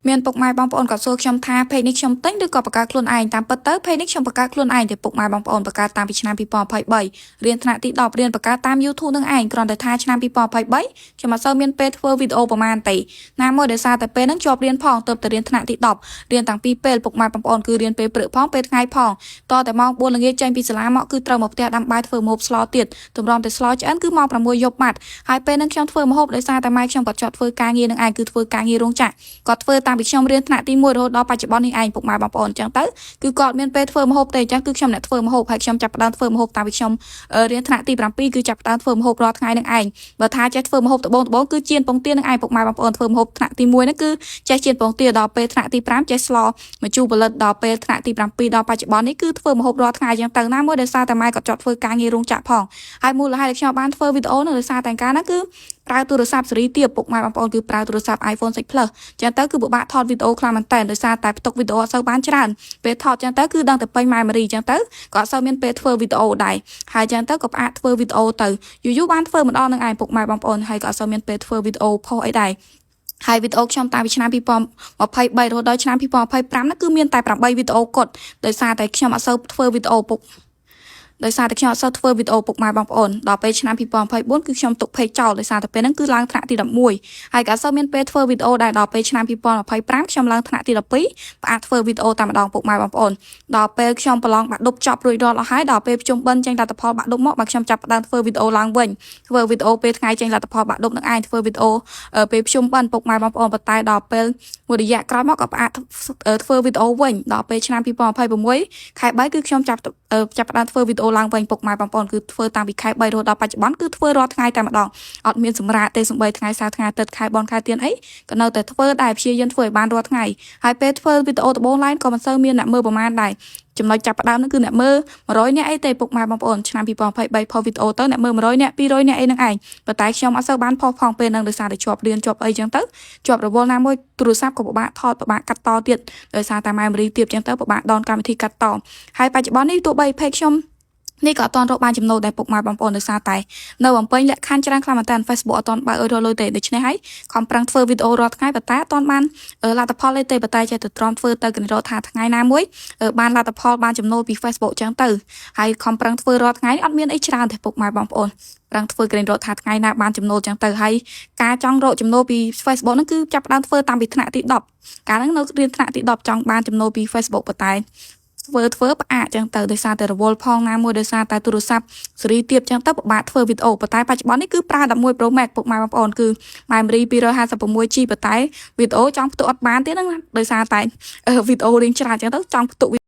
មានពុកម៉ែបងប្អូនក៏សួរខ្ញុំថាเพจនេះខ្ញុំទិញឬក៏បង្កើតខ្លួនឯងតាមពិតទៅเพจនេះខ្ញុំបង្កើតខ្លួនឯងទេពុកម៉ែបងប្អូនបង្កើតតាំងពីឆ្នាំ2023រៀនថ្នាក់ទី10រៀនបង្កើតតាម YouTube នឹងឯងគ្រាន់តែថាឆ្នាំ2023ខ្ញុំអត់សូវមានពេលធ្វើវីដេអូប្រហែលទេណាមួយដោយសារតែពេលហ្នឹងជាប់រៀនផងទើបតែរៀនថ្នាក់ទី10រៀនតាំងពីពេលពុកម៉ែបងប្អូនគឺរៀនពេលព្រឹកផងពេលថ្ងៃផងតតែម៉ោង4ល្ងាចចេញពីសាលាមកគឺត្រូវមកផ្ទះដាំបាយធ្វើម្ហូបស្លទៀតទម្រាំតែស្លឆ្អិនគឺម៉ោង6យប់ម៉ាត់ហើយពេលហ្នឹងខ្ញុំធ្វើម្ហូបដោយសារតែម៉ែខ្ញុំក៏ចត់ធ្វើការងារនឹងឯងគឺធ្វើការងាររោងចក្រគាត់ធ្វើតាំងពីខ្ញុំរៀនថ្នាក់ទី1រហូតដល់បច្ចុប្បន្ននេះឯងពុកម៉ែបងប្អូនអញ្ចឹងទៅគឺគាត់មានពេលធ្វើម្ហូបទេអញ្ចឹងគឺខ្ញុំអ្នកធ្វើម្ហូបហើយខ្ញុំចាប់ផ្ដើមធ្វើម្ហូបតាំងពីខ្ញុំរៀនថ្នាក់ទី7គឺចាប់ផ្ដើមធ្វើម្ហូបរាល់ថ្ងៃនឹងឯងបើថាចេះធ្វើម្ហូបត្បូងគឺចៀនពងទានឹងឯងពុកម៉ែបងប្អូនធ្វើម្ហូបថ្នាក់ទី1ហ្នឹងគឺចេះចៀនពងទាដល់ពេលថ្នាក់ទី5ចេះស្លម្ជូរផលិតដល់ពេលថ្នាក់ទី7ដល់បច្ចុប្បន្ននេះគឺធ្វើម្ហូបរាល់ថ្ងៃអញ្ចឹងទៅណាមួយដោយសារតែម៉ែគាត់ចត់ធ្វើការងាររោងចក្រផងហើយមូលហេតុដែលខ្ញុំបានធ្វើវីដេអូនោះដោយសារតែការហ្នឹងគឺប្រើទូរស័ព្ទស៊េរីទាបពុកម៉ែបងប្អូនគឺប្រើទូរស័ព្ទ iPhone 6 Plus ចឹងទៅគឺពិបាកថតវីដេអូខ្លាំងមែនតើដោយសារតែផ្ទុកវីដេអូអត់សូវបានច្រើនពេលថតចឹងទៅគឺដឹងតែពេញ memory ចឹងទៅក៏អត់សូវមានពេលធ្វើវីដេអូដែរហើយចឹងទៅក៏ផ្អាកធ្វើវីដេអូទៅយូរបានធ្វើម្ដងនឹងឯងពុកម៉ែបងប្អូនហើយក៏អត់សូវមានពេលធ្វើវីដេអូផុសអីដែរហើយវីដេអូខ្ញុំតាំងពីឆ្នាំ2023រហូតដល់ឆ្នាំ2025នោះគឺមានតែ8វីដេអូគត់ដោយសារតែខ្ញុំអត់សូវធ្វើវីដេអូពុកដោយសារតែខ្ញុំអត់សូវធ្វើវីដេអូពុកម៉ែបងប្អូនដល់ពេលឆ្នាំ2024គឺខ្ញុំទុក page ចោលដោយសារតែពេលហ្នឹងគឺឡើងថ្នាក់ទី11ហើយក៏អត់សូវមានពេលធ្វើវីដេអូដែរដល់ពេលឆ្នាំ2025ខ្ញុំឡើងថ្នាក់ទី12ផ្អាកធ្វើវីដេអូតែម្ដងពុកម៉ែបងប្អូនដល់ពេលខ្ញុំប្រឡងបាក់ឌុបចប់រួចរាល់អស់ហើយដល់ពេលប្រជុំបិណ្ឌចេញលទ្ធផលបាក់ឌុបមកបាទខ្ញុំចាប់ផ្ដើមធ្វើវីដេអូឡើងវិញធ្វើវីដេអូពេលថ្ងៃចេញលទ្ធផលបាក់ឌុបនឹងឯងធ្វើវីដេអូពេលប្រជុំបិណ្ឌពុកម៉ែបងប្អូនប៉ុន្តែដល់ពេលមួយរយៈក្រោយមកក៏ផ្អាកធ្វើវីដេអូវិញដល់ពេលឆ្នាំ2026ខែ3គឺខ្ញុំចាប់ផ្ដើមធ្វើវីដេអូឡើងវិញពុកម៉ែបងប្អូនគឺធ្វើតាំងពីខែ3រហូតដល់បច្ចុប្បន្នគឺធ្វើរាល់ថ្ងៃតែម្ដងអត់មានសម្រាប់ទេសំបីថ្ងៃសៅរ៍ថ្ងៃអាទិត្យខែបនខែទៀនអីក៏នៅតែធ្វើដែរព្យាយាមធ្វើឲ្យបានរាល់ថ្ងៃហើយពេលធ្វើវីដេអូដំបូងឡើងក៏មិនសូវមានអ្នកមើលប្រហែលដែរចំណុចចាប់ផ្ដើមនោះគឺអ្នកមើល100នាក់អីទេពុកម៉ែបងប្អូនឆ្នាំ2023ផុសវីដេអូទៅអ្នកមើល100នាក់200នាក់អីហ្នឹងឯងប៉ុន្តែខ្ញុំអត់សូវបានផុសផងពេលហ្នឹងដោយសារតែជាប់រៀនជាប់អីចឹងទៅជាប់រវល់ណាមួយទូរស័ព្ទក៏ពិបាកថតពិបាកកាត់តទៀតដោយសារតែ memory ទាបចឹងទៅពិបាកដនកម្មវិធីកាត់តហើយបច្ចុប្បន្ននេះទោះបី page ខ្ញុំនេះក៏អត់ទាន់រកបានចំណូលដែរពុកម៉ែបងប្អូនដោយសារតែនៅបំពេញលក្ខខណ្ឌច្រើនខ្លាំងមែនតើ Facebook អត់ទាន់បើកឲ្យរកលុយទេដូច្នេះហើយខំប្រឹងធ្វើវីដេអូរាល់ថ្ងៃប៉ុន្តែអត់ទាន់បានលទ្ធផលទេប៉ុន្តែចេះតែទ្រាំធ្វើទៅគិតរកថាថ្ងៃណាមួយបានលទ្ធផលបានចំណូលពី Facebook ចឹងទៅហើយខំប្រឹងធ្វើរាល់ថ្ងៃអត់មានអីច្រើនទេពុកម៉ែបងប្អូនប្រឹងធ្វើក្រែងរកថាថ្ងៃណាបានចំណូលចឹងទៅហើយការចង់រកចំណូលពី Facebook ហ្នឹងគឺចាប់ផ្ដើមធ្វើតាំងពីថ្នាក់ទី10កាលហ្នឹងនៅរៀនថ្នាក់ទី10ចង់បានចំណូលពី Facebook ប៉ុន្តែធ្វើផ្អាកចឹងទៅដោយសារតែរវល់ផងណាមួយដោយសារតែទូរស័ព្ទស៊េរីទាបចឹងទៅពិបាកធ្វើវីដេអូប៉ុន្តែបច្ចុប្បន្ននេះគឺប្រើ11 Pro Max ពុកម៉ែបងប្អូនគឺ memory 256GB ប៉ុន្តែវីដេអូចង់ផ្ទុកអត់បានទេហ្នឹងដោយសារតែវីដេអូរៀងច្រើនចឹងទៅចង់ផ្ទុក